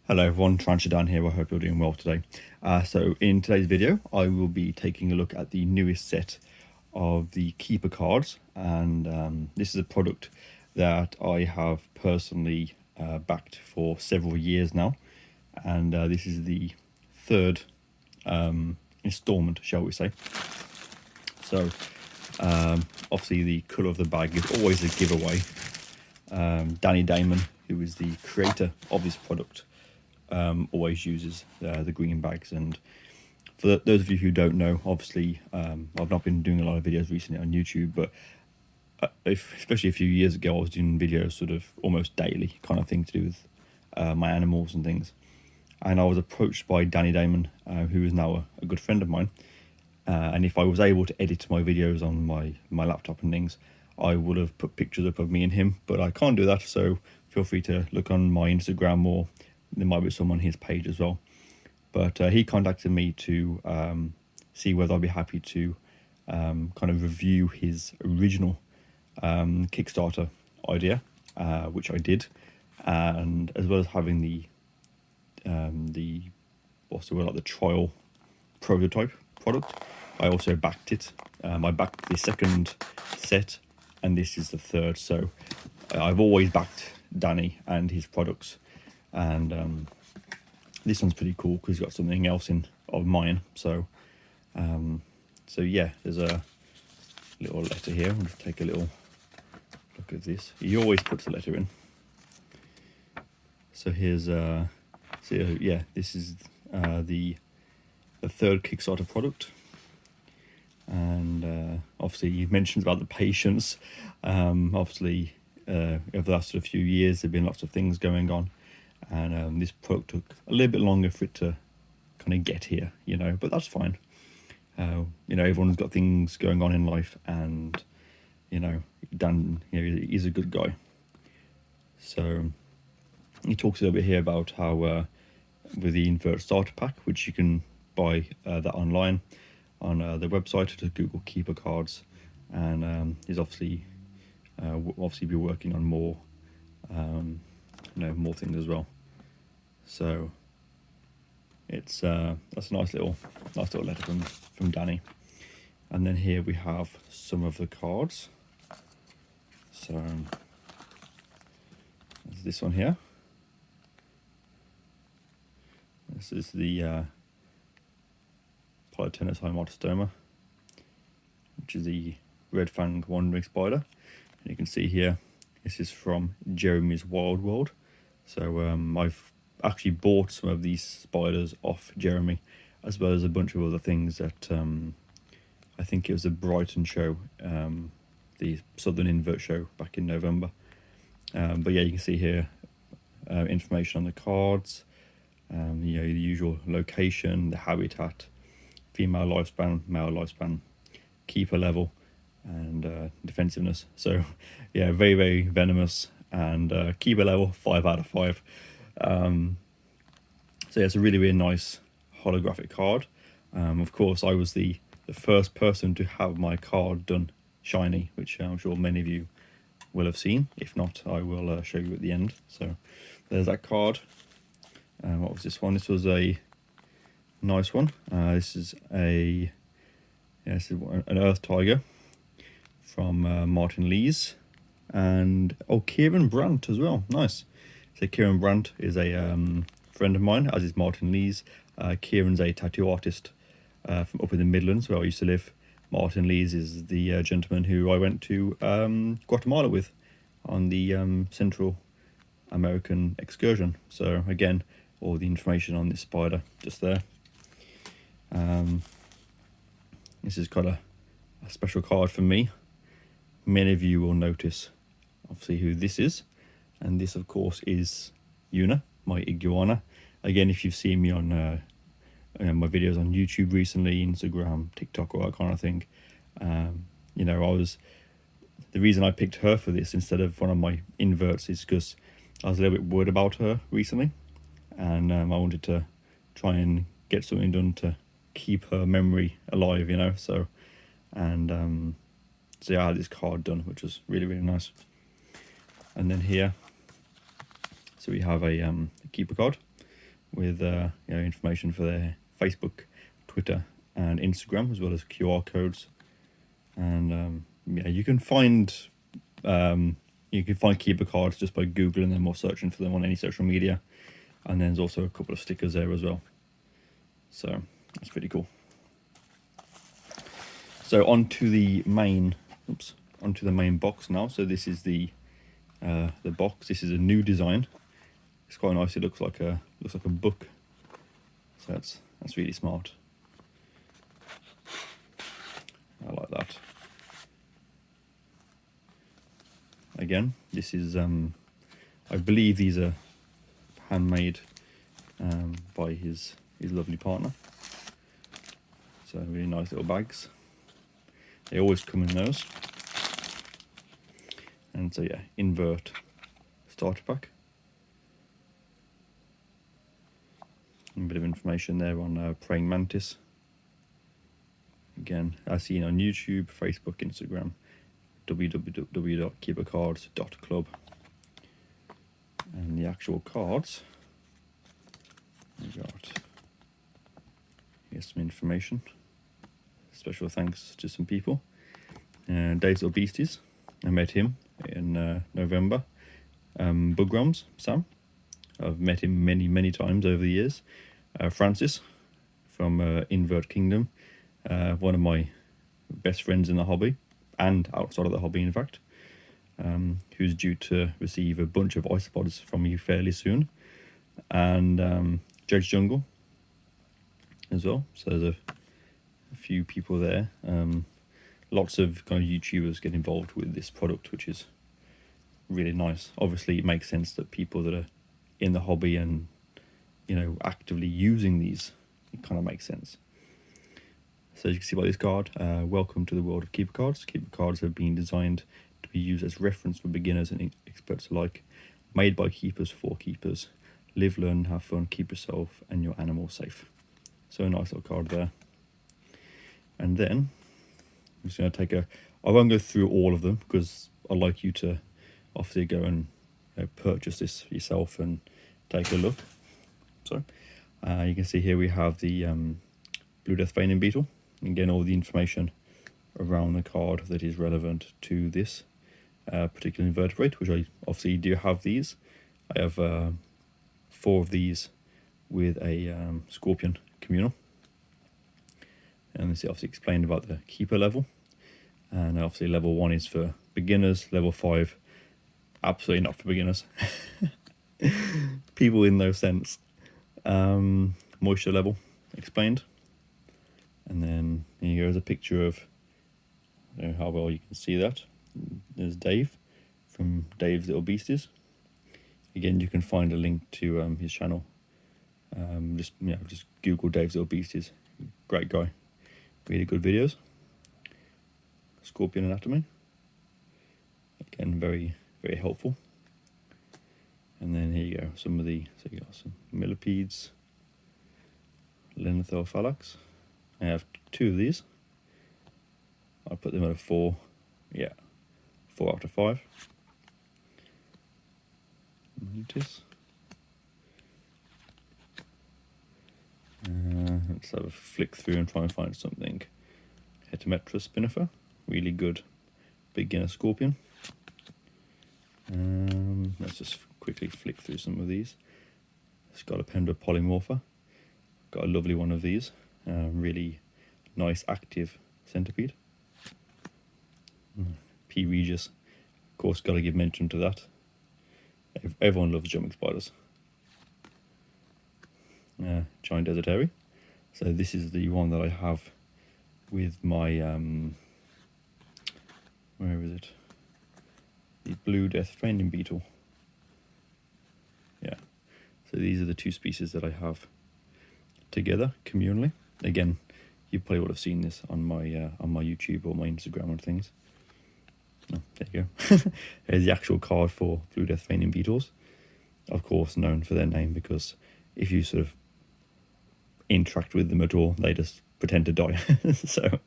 Hello everyone, TarantulaDan here. I hope you're doing well today. So in today's video, I will be taking a look at the newest set of the Keeper cards, and this is a product that I have personally backed for several years now, and this is the third installment, shall we say. So obviously the colour of the bag is always a giveaway. Danny Damon, who is the creator of this product, always uses the green bags. And for those of you who don't know, obviously I've not been doing a lot of videos recently on YouTube, but especially a few years ago I was doing videos sort of almost daily, kind of thing to do with my animals and things. And I was approached by Danny Damon, who is now a good friend of mine, and if I was able to edit my videos on my laptop and things, I would have put pictures up of me and him, but I can't do that, so feel free to look on my Instagram, or there might be some on his page as well. But he contacted me to see whether I'd be happy to kind of review his original Kickstarter idea, which I did, and as well as having the what's the word, like the trial prototype product, I also backed it. I backed the second set, and this is the third. So I've always backed Danny and his products, and this one's pretty cool because he's got something else in of mine. So yeah, there's a little letter here. I'll just take a little look at this. He always puts a letter in. So here's so yeah, this is the third Kickstarter product. And obviously you mentioned about the patience. Obviously over the last sort of few years there've been lots of things going on, and this product took a little bit longer for it to kind of get here, you know, but that's fine. You know, everyone's got things going on in life, and you know, Dan, you know, he's a good guy. So he talks a little bit here about how with the invert starter pack, which you can buy that online on the website to Google Keeper cards, and he's obviously be working on more you know, more things as well. So it's that's a nice little letter from Danny. And then here we have some of the cards. So there's this one here. This is the Polytenus hymatostoma, which is the red fang wandering spider. And you can see here, this is from Jeremy's Wild World. So I've actually bought some of these spiders off Jeremy, as well as a bunch of other things that I think it was a Brighton show, the Southern Invert show back in November. But yeah, you can see here information on the cards, you know, the usual location, the habitat, female lifespan, male lifespan, keeper level, and defensiveness. So yeah, very, very venomous, and keeper level 5 out of 5. So yeah, it's a really, really nice holographic card. Of course, I was the first person to have my card done shiny, which I'm sure many of you will have seen. If not, I will show you at the end. So there's that card. What was this one? This was a nice one. This is an Earth Tiger from Martin Lees, and Kieran Brandt as well. Nice. So Kieran Brandt is a friend of mine, as is Martin Lees. Kieran's a tattoo artist from up in the Midlands, where I used to live. Martin Lees is the gentleman who I went to Guatemala with on the Central American excursion. So again, all the information on this spider just there. This is quite a special card for me. Many of you will notice obviously who this is, and this of course is Yuna'a, my iguana. Again, if you've seen me on my videos on YouTube recently, Instagram, TikTok, all that kind of thing, you know, the reason I picked her for this instead of one of my inverts is because I was a little bit worried about her recently, and I wanted to try and get something done to keep her memory alive, you know. So yeah, I had this card done, which was really, really nice. And then here, so we have a keeper card. with information for their Facebook, Twitter, and Instagram, as well as QR codes. And you can find keeper cards just by googling them or searching for them on any social media. And then there's also a couple of stickers there as well. So that's pretty cool. So onto the main box now. So this is the box. This is a new design. It's quite nice. It looks like a book. So that's really smart. I like that. Again, this is I believe these are handmade by his lovely partner. So really nice little bags. They always come in those. And so yeah, invert starter pack. A bit of information there on praying mantis. Again, as seen on YouTube, Facebook, Instagram, www.keepercards.club. And the actual cards, here's some information. Special thanks to some people. Dave's Little Beasties, I met him in November. Bugrams, Sam, I've met him many times over the years. Francis from Invert Kingdom, one of my best friends in the hobby, and outside of the hobby in fact, who's due to receive a bunch of isopods from you fairly soon. And Judge Jungle as well. So there's a few people there. Lots of kind of YouTubers get involved with this product, which is really nice. Obviously it makes sense that people that are in the hobby and actively using these, it kind of makes sense. So as you can see by this card, welcome to the world of keeper cards. Keeper cards have been designed to be used as reference for beginners and experts alike, made by keepers for keepers. Live, learn, have fun, keep yourself and your animal safe. So a nice little card there. And then I'm just going to I won't go through all of them because I'd like you to obviously go and purchase this yourself and take a look. So you can see here we have the Blue Death Feigning Beetle. Again, all the information around the card that is relevant to this particular invertebrate, which I obviously do have these. I have 4 of these with a scorpion communal. And this is obviously explained about the keeper level. And obviously level 1 is for beginners, level 5, absolutely not for beginners. People in no sense. Moisture level explained. And then here is a picture of, I don't know how well you can see that. There's Dave from Dave's Little Beasties. Again, you can find a link to his channel. Just Google Dave's Little Beasties. Great guy. Really good videos. Scorpion anatomy. Again, very helpful. And then here you go. So you got some millipedes, Linothelophallax. I have 2 of these. I'll put them at a 4. Yeah, 4 out of 5. Mantis. Let's have a flick through and try and find something. Hetametra spinifer, really good beginner scorpion. Let's just quickly flick through some of these. Scolopendra polymorpha, got a lovely one of these. Really nice active centipede. P. Regis, of course, got to give mention to that. Everyone loves jumping spiders. Giant desertary. So this is the one that I have with my where is it? The Blue Death Feigning Beetle. Yeah. So these are the 2 species that I have together communally. Again, you probably would have seen this on my YouTube or my Instagram and things. Oh, there you go. There's the actual card for Blue Death Feigning Beetles. Of course, known for their name because if you sort of interact with them at all, they just pretend to die. So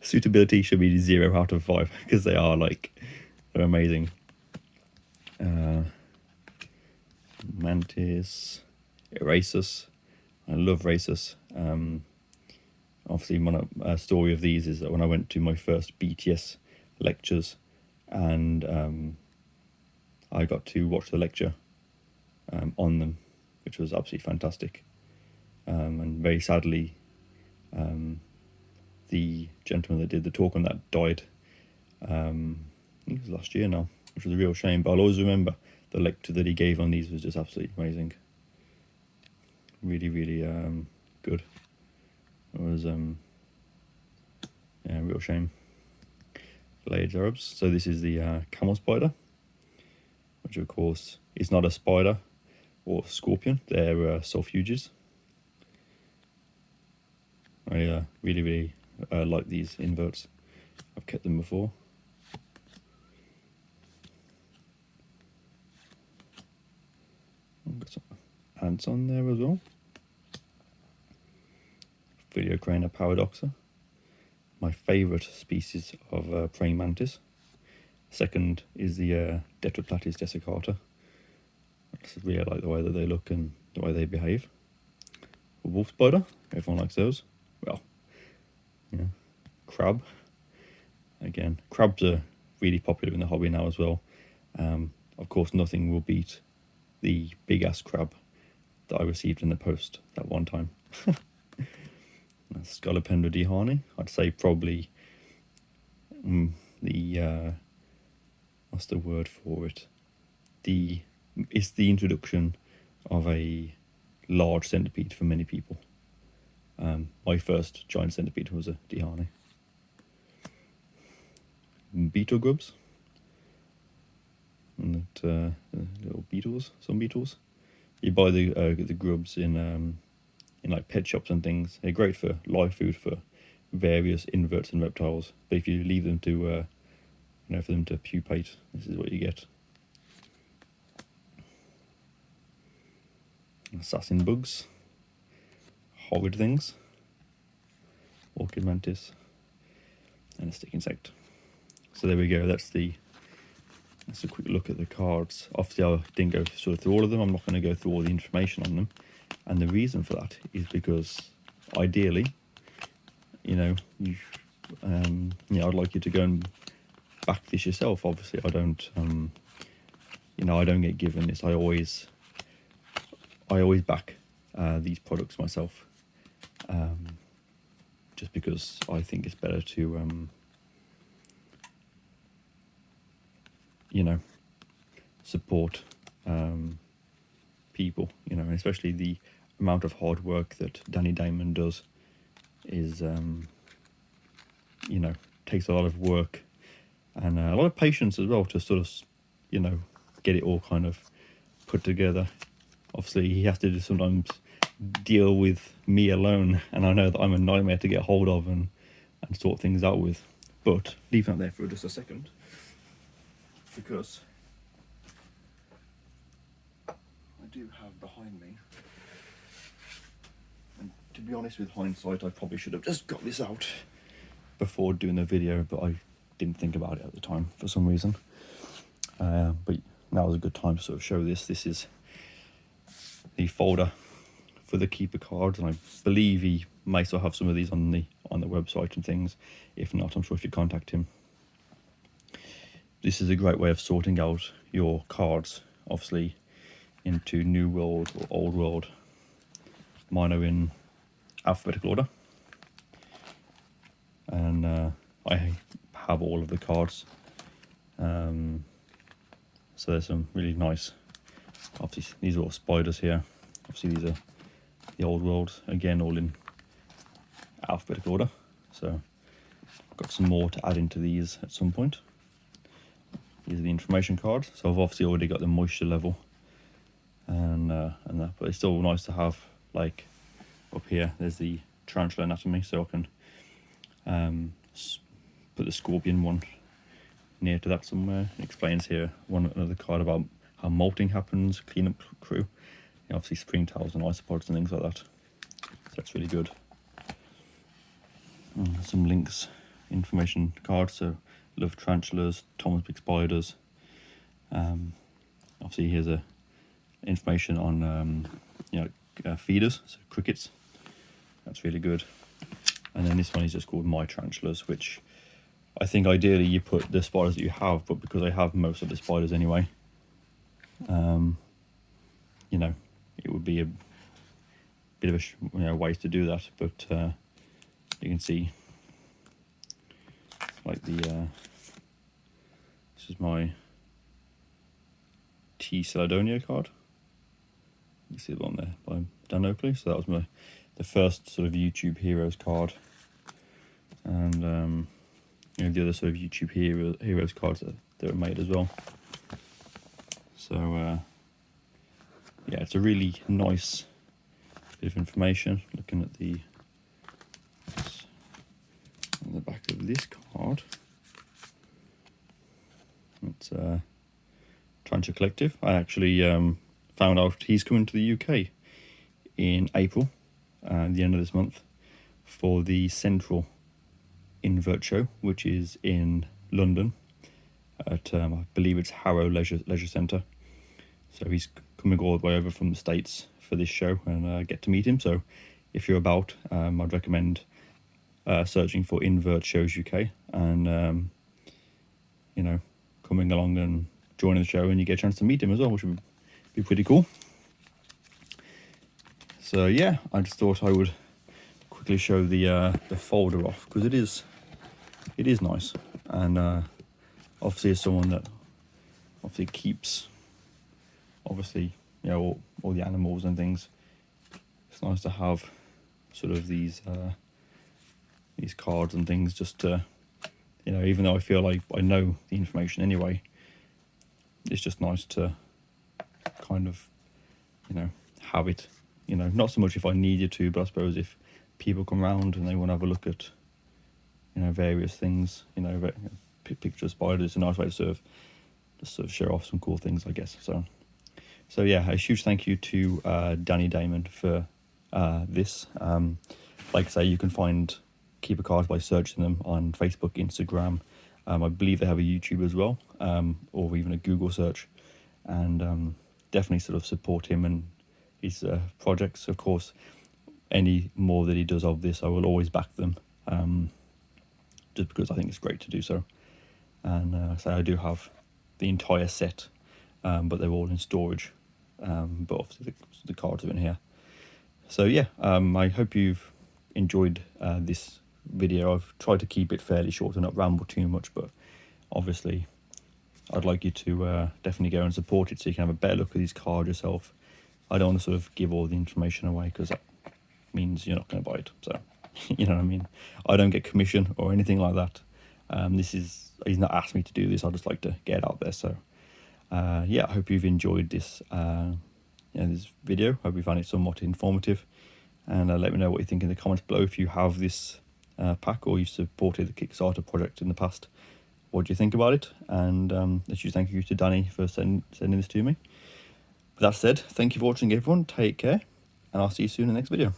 suitability should be 0 out of 5 because they're amazing. Mantis. erasers. I love racers. Obviously, a story of these is that when I went to my first BTS lectures, and I got to watch the lecture on them, which was absolutely fantastic. And very sadly, the gentleman that did the talk on that died. I think it was last year now, which was a real shame. But I'll always remember the lecture that he gave on these was just absolutely amazing. Really, really good. It was yeah, real shame. Blades Arabs. So this is the camel spider, which of course is not a spider or scorpion. They're sulfuges. I really, really like these inverts. I've kept them before. I've got some ants on there as well. Videocrana paradoxa. My favourite species of praying mantis. Second is the Tetraplatis desiccata. I just really like the way that they look and the way they behave. A wolf spider, everyone likes those. Well, yeah. Crab. Again, crabs are really popular in the hobby now as well. Of course, nothing will beat the big ass crab that I received in the post that one time. Scolopendra dehani. I'd say probably the what's the word for it? It's the introduction of a large centipede for many people. My first giant centipede was a dehani. Beetle grubs. And little beetles, some beetles. You buy the grubs in like pet shops and things. They're great for live food for various inverts and reptiles. But if you leave them to, for them to pupate, this is what you get. Assassin bugs, horrid things, orchid mantis, and a stick insect. So there we go. That's a quick look at the cards. Obviously, I didn't go through all of them. I'm not going to go through all the information on them. And the reason for that is because ideally, I'd like you to go and back this yourself. Obviously, I don't, I don't get given this. I always back these products myself, just because I think it's better to, support people, and especially the amount of hard work that Danny Damon does is, takes a lot of work and a lot of patience as well to sort of, get it all kind of put together. Obviously, he has to sometimes deal with me alone, and I know that I'm a nightmare to get hold of and sort things out with. But leave that there for just a second, because I do have behind me, and to be honest, with hindsight, I probably should have just got this out before doing the video, but I didn't think about it at the time for some reason. But now is a good time to sort of show this. This is the folder for the keeper cards, and I believe he may still have some of these on the website and things. If not, I'm sure if you contact him. This is a great way of sorting out your cards, obviously, into New World or Old World. Mine are in alphabetical order, and I have all of the cards. So there's some really nice, obviously these are all spiders here. Obviously these are the Old World, again all in alphabetical order. So I've got some more to add into these at some point. These are the information cards. So I've obviously already got the moisture level and that, but it's still nice to have, like up here there's the tarantula anatomy, so I can put the scorpion one near to that somewhere. It explains here another card about how molting happens, cleanup crew, obviously spring towels and isopods and things like that. So that's really good. Some links, information cards. So love tarantulas, Thomas big spiders. Obviously here's information on feeders, so crickets. That's really good. And then this one is just called My Tarantulas, which I think ideally you put the spiders that you have, but because I have most of the spiders anyway, you know, it would be a bit of a waste to do that. But you can see, like this is my T. Celadonio card. You see the one there by Dan Oakley. So that was the first sort of YouTube Heroes card, and you know, the other sort of YouTube Heroes cards that were made as well. So yeah, it's a really nice bit of information. Looking at the on the back of this card, it's Tarantula Collective. I actually found out he's coming to the UK in April, the end of this month, for the Central Invert Show, which is in London at I believe it's Harrow Leisure Centre. So he's coming all the way over from the States for this show, and get to meet him. So if you're about, I'd recommend searching for Invert Shows UK, and you know, coming along and joining the show, and you get a chance to meet him as well, which would be pretty cool. So yeah, I just thought I would quickly show the folder off, because it is nice, and obviously as someone that obviously keeps, obviously, you know, all the animals and things, it's nice to have sort of these cards and things, just to, you know, even though I feel like I know the information anyway, it's just nice to kind of, you know, have it, you know, not so much if I needed to, but I suppose if people come around and they want to have a look at, you know, various things, you know, picture of spiders, it's a nice way to sort of show off some cool things, I guess. So yeah, a huge thank you to Danny Damon for this. Like I say, you can find Keeper cards by searching them on Facebook, Instagram. I believe they have a YouTube as well, or even a Google search, and definitely sort of support him and his projects. Of course, any more that he does of this, I will always back them, just because I think it's great to do so. And so I do have the entire set, but they're all in storage, but obviously the cards are in here. So yeah, I hope you've enjoyed this video. I've tried to keep it fairly short and not ramble too much, but obviously I'd like you to definitely go and support it so you can have a better look at these cards yourself. I don't want to sort of give all the information away, because that means you're not going to buy it. So you know what I mean? I don't get commission or anything like that. He's not asked me to do this. I just like to get it out there. So yeah, I hope you've enjoyed this this video. Hope you found it somewhat informative, and let me know what you think in the comments below. If you have this pack, or you've supported the Kickstarter project in the past, what do you think about it? And a huge thank you to Danny for sending this to me. With that said, thank you for watching, everyone. Take care, and I'll see you soon in the next video.